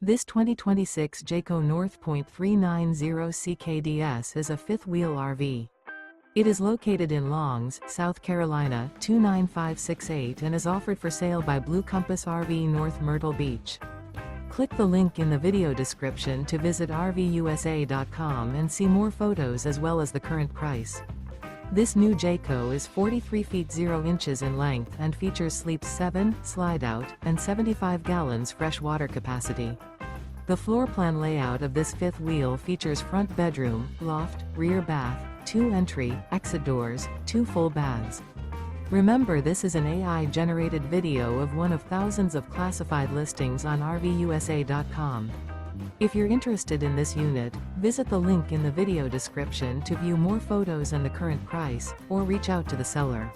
This 2026 Jayco North Point 390 CKDS is a fifth-wheel RV. It is located in Longs, South Carolina 29568 and is offered for sale by Blue Compass RV North Myrtle Beach. Click the link in the video description to visit RVUSA.com and see more photos as well as the current price. This new Jayco is 43 feet 0 inches in length and features sleeps 7, slide-out, and 75 gallons fresh water capacity. The floor plan layout of this fifth wheel features front bedroom, loft, rear bath, 2 entry, exit doors, 2 full baths. Remember, this is an AI-generated video of one of thousands of classified listings on RVUSA.com. If you're interested in this unit, visit the link in the video description to view more photos and the current price, or reach out to the seller.